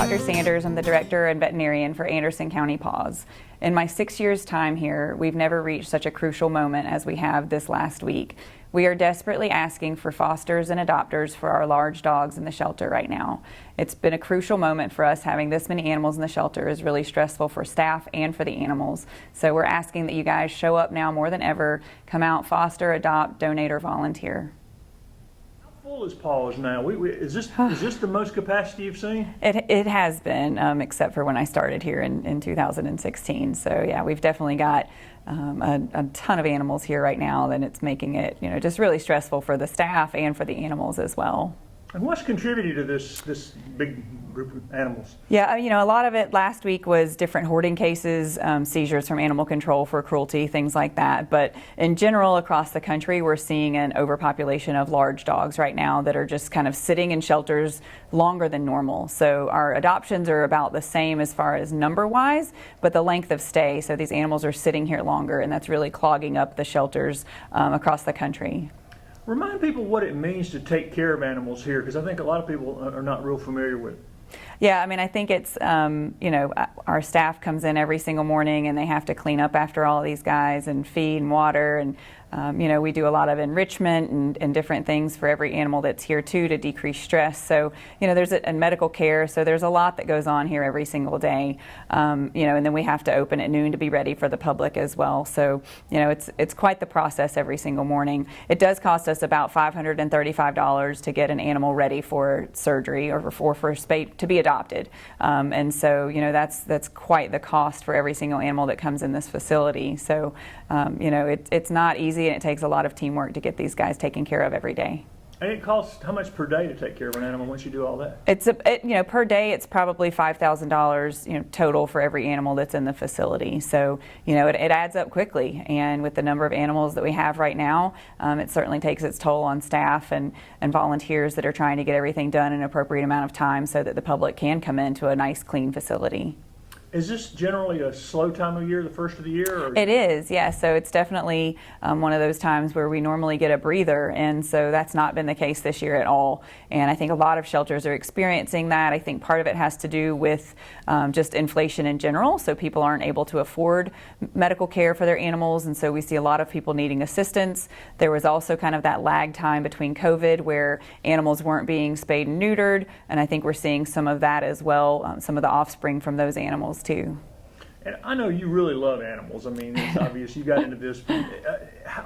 Dr. Sanders. I'm the Director and Veterinarian for Anderson County PAWS. In my 6 years' time here, we've never reached such a crucial moment as we have this last week. We are desperately asking for fosters and adopters for our large dogs in the shelter right now. It's been a crucial moment for us. Having this many animals in the shelter is really stressful for staff and for the animals. So we're asking that you guys show up now more than ever. Come out, foster, adopt, donate, or volunteer. How full is PAWS now? Is this the most capacity you've seen? It has been, except for when I started here in 2016. So yeah, we've definitely got a ton of animals here right now, and it's making it, just really stressful for the staff and for the animals as well. And what's contributed to this big group of animals? Yeah, a lot of it last week was different hoarding cases, seizures from animal control for cruelty, things like that. But in general, across the country, we're seeing an overpopulation of large dogs right now that are just kind of sitting in shelters longer than normal. So our adoptions are about the same as far as number-wise, but the length of stay. So these animals are sitting here longer, and that's really clogging up the shelters across the country. Remind people what it means to take care of animals here, because I think a lot of people are not real familiar with it. Yeah, I think it's, our staff comes in every single morning and they have to clean up after all of these guys and feed and water, and we do a lot of enrichment and different things for every animal that's here too to decrease stress. So, there's a medical care, so there's a lot that goes on here every single day. And then we have to open at noon to be ready for the public as well. So, it's quite the process every single morning. It does cost us about $535 to get an animal ready for surgery or for spay to be adopted. And so, that's quite the cost for every single animal that comes in this facility. So, it's not easy, and it takes a lot of teamwork to get these guys taken care of every day. And it costs how much per day to take care of an animal once you do all that? It's per day it's probably $5,000 total for every animal that's in the facility. So it adds up quickly, and with the number of animals that we have right now, it certainly takes its toll on staff and volunteers that are trying to get everything done in an appropriate amount of time so that the public can come into a nice clean facility. Is this generally a slow time of year, the first of the year? Or? It is, yeah. So it's definitely one of those times where we normally get a breather, and so that's not been the case this year at all. And I think a lot of shelters are experiencing that. I think part of it has to do with just inflation in general, so people aren't able to afford medical care for their animals, and so we see a lot of people needing assistance. There was also kind of that lag time between COVID where animals weren't being spayed and neutered, and I think we're seeing some of that as well, some of the offspring from those animals too. And I know you really love animals. It's obvious you got into this.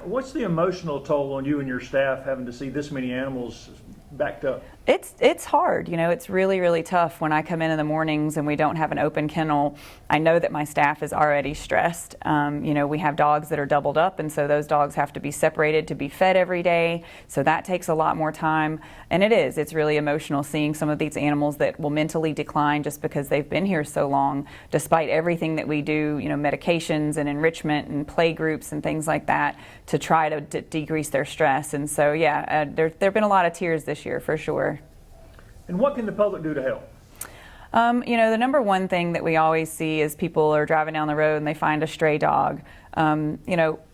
What's the emotional toll on you and your staff having to see this many animals backed up? It's hard, it's really, really tough. When I come in the mornings and we don't have an open kennel, I know that my staff is already stressed. We have dogs that are doubled up, and so those dogs have to be separated to be fed every day, so that takes a lot more time. And it's really emotional seeing some of these animals that will mentally decline just because they've been here so long, despite everything that we do, medications and enrichment and play groups and things like that to try to decrease their stress. And so there have been a lot of tears this year for sure. And what can the public do to help? The number one thing that we always see is people are driving down the road and they find a stray dog.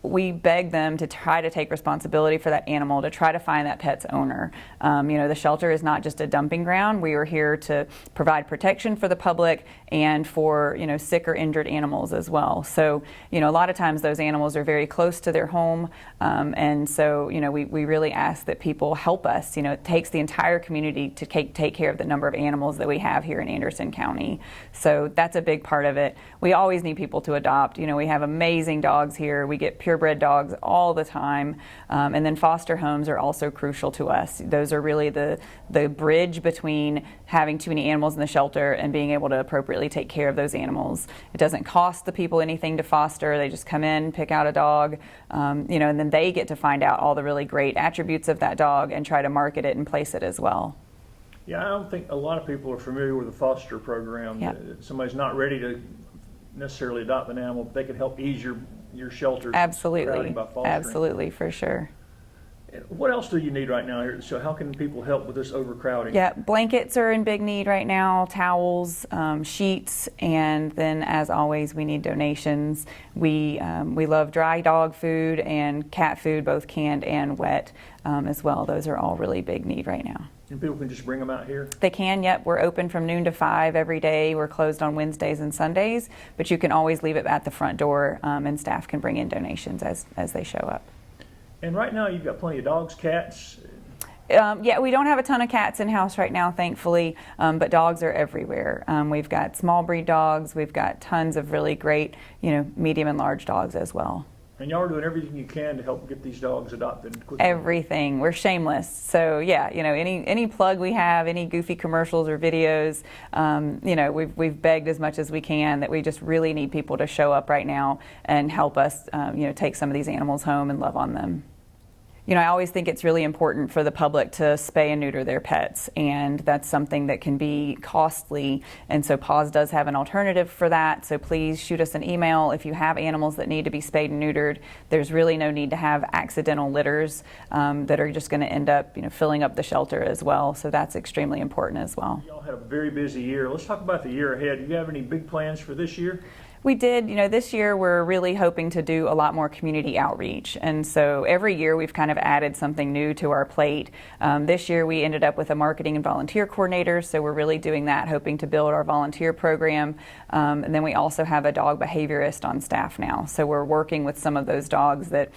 We beg them to try to take responsibility for that animal, to try to find that pet's owner. The shelter is not just a dumping ground. We are here to provide protection for the public and for, sick or injured animals as well. So, a lot of times those animals are very close to their home. And so, we really ask that people help us. It takes the entire community to take care of the number of animals that we have here in Anderson County. So that's a big part of it. We always need people to adopt. We have amazing dogs here. We get purebred dogs all the time, and then foster homes are also crucial to us. Those are really the bridge between having too many animals in the shelter and being able to appropriately take care of those animals. It doesn't cost the people anything to foster. They just come in, pick out a dog, and then they get to find out all the really great attributes of that dog and try to market it and place it as well. Yeah, I don't think a lot of people are familiar with the foster program. Yeah. Somebody's not ready to necessarily adopt an animal, but they could help ease your shelter. Absolutely, by fostering. absolutely, for sure. What else do you need right now here? So how can people help with this overcrowding? Yeah, blankets are in big need right now, towels, sheets, and then as always we need donations. We love dry dog food and cat food, both canned and wet as well. Those are all really big need right now. And people can just bring them out here? They can, yep. We're open from noon to 5 every day. We're closed on Wednesdays and Sundays, but you can always leave it at the front door, and staff can bring in donations as they show up. And right now you've got plenty of dogs, cats. Yeah, we don't have a ton of cats in-house right now, thankfully, but dogs are everywhere. We've got small breed dogs. We've got tons of really great, medium and large dogs as well. And y'all are doing everything you can to help get these dogs adopted quickly. Everything. We're shameless. So yeah, any plug we have, any goofy commercials or videos, we've begged as much as we can that we just really need people to show up right now and help us, take some of these animals home and love on them. I always think it's really important for the public to spay and neuter their pets, and that's something that can be costly, and so PAWS does have an alternative for that. So please shoot us an email if you have animals that need to be spayed and neutered. There's really no need to have accidental litters that are just going to end up filling up the shelter as well, so that's extremely important as well. Y'all had a very busy year. Let's talk about the year ahead. Do you have any big plans for this year? We did. This year we're really hoping to do a lot more community outreach. And so every year we've kind of added something new to our plate. This year we ended up with a marketing and volunteer coordinator. So we're really doing that, hoping to build our volunteer program. And then we also have a dog behaviorist on staff now. So we're working with some of those dogs that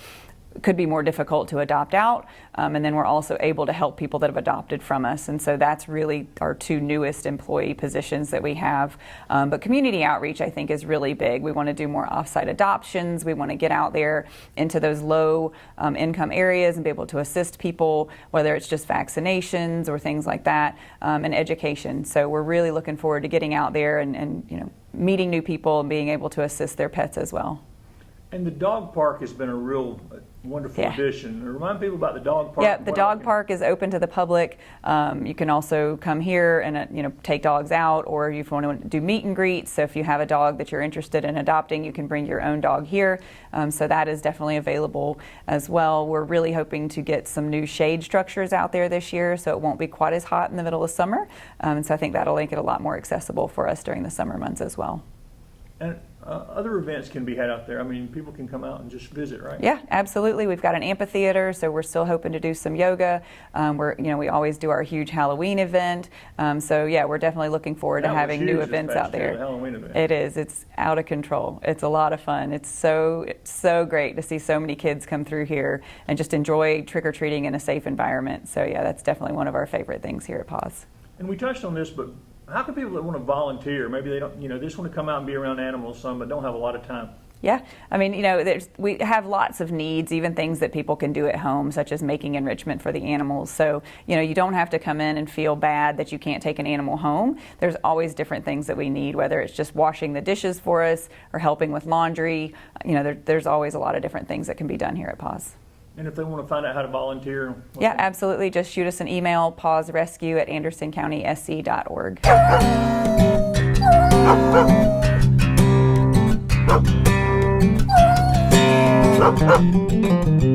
could be more difficult to adopt out, and then we're also able to help people that have adopted from us, and so that's really our two newest employee positions that we have. But community outreach, I think, is really big. We want to do more offsite adoptions. We want to get out there into those low income areas and be able to assist people, whether it's just vaccinations or things like that, and education. So we're really looking forward to getting out there and meeting new people and being able to assist their pets as well. And the dog park has been a real wonderful addition. Remind people about the dog park. Yeah, the dog park is open to the public. You can also come here and take dogs out, or if you want to do meet and greets. So if you have a dog that you're interested in adopting, you can bring your own dog here. So that is definitely available as well. We're really hoping to get some new shade structures out there this year, so it won't be quite as hot in the middle of summer. And so I think that'll make it a lot more accessible for us during the summer months as well. And other events can be had out there. I mean, people can come out and just visit, right? Yeah, absolutely. We've got an amphitheater, so we're still hoping to do some yoga. We always do our huge Halloween event. So yeah, we're definitely looking forward to having new events out there. The Halloween event. It is. It's out of control. It's a lot of fun. It's so great to see so many kids come through here and just enjoy trick-or-treating in a safe environment. So yeah, that's definitely one of our favorite things here at PAWS. And we touched on this, but how can people that want to volunteer, maybe they don't, they just want to come out and be around animals some, but don't have a lot of time? Yeah, I mean, we have lots of needs, even things that people can do at home, such as making enrichment for the animals. So, you don't have to come in and feel bad that you can't take an animal home. There's always different things that we need, whether it's just washing the dishes for us or helping with laundry. There's always a lot of different things that can be done here at PAWS. And if they want to find out how to volunteer? Yeah, absolutely. Just shoot us an email, pawsrescue@andersoncountySC.org.